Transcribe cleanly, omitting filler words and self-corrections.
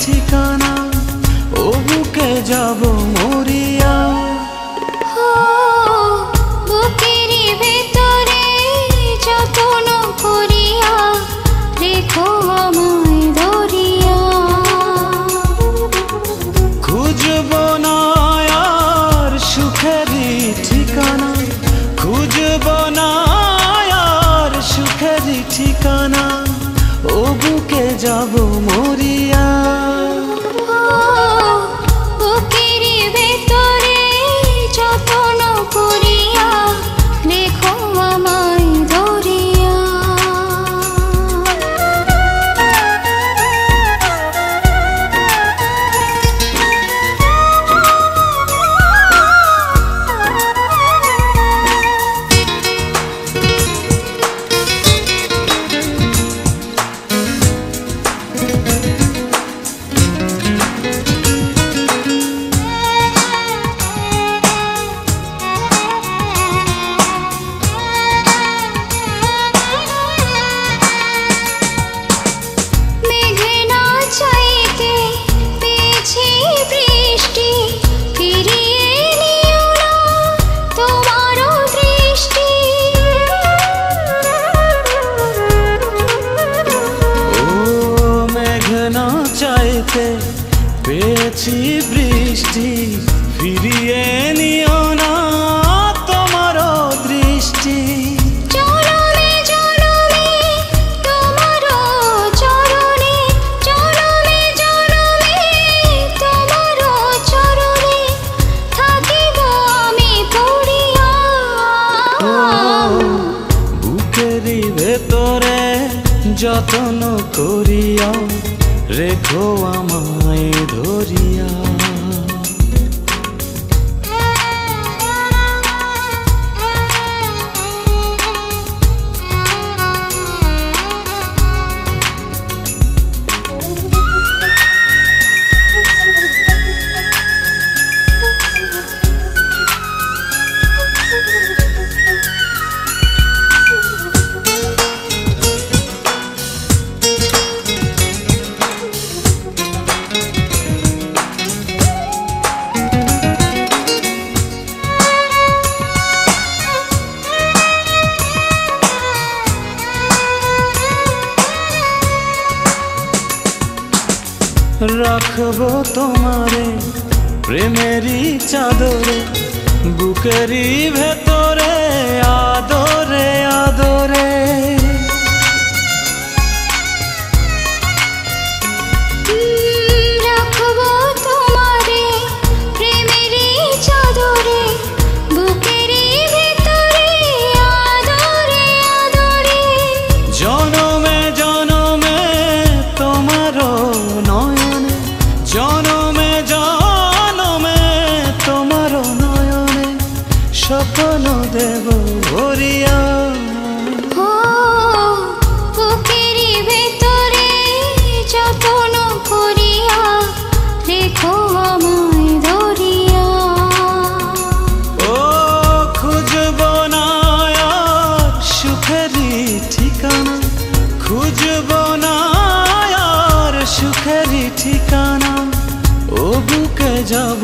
ঠিকানা, ও বুকে যাব মরিয়া। বুকের ভেতরে যত্ন করিয়া রেখো আমায় ধরিয়া। খুঁজব না আর সুখেরই ঠিকানা, খুঁজব না আর সুখেরই ঠিকানা, ও বুকে যাব মরিয়া। বুকের ভেতরে যত্ন করিয়া রেখো আমায় ধরিয়া। পেয়েছি বৃষ্টি, ফিরিয়ে নিও না তোমারও দৃষ্টি। জনমে জনমে তোমারও চরণে, জনমে জনমে তোমারও চরণে থাকিব আমি পড়িয়া। বুকেরই ভেতরে যত্ন করিয়া রেখো আমায় ধরিয়া। রাখবো তোমারে প্রেমেরই চাদরে, বুকেরই ভেতরে আদরে আদরে। রাখবো তোমারে প্রেমেরই চাদরে, বুকেরই ভেতরে আদরে আদরে। জনমে জনমে তোমারও নয়নে, জনমে জনমে তোমারও নয়নে স্বপ্ন দেব ভরিয়া। বুকের ভেতরে যত্ন করিয়া রেখো আমায় ধরিয়া। ও খুঁজব না আর সুখেরই ঠিকানা, খুঁজব না আর সুখেরই ঠিকানা, ও বুকে যাব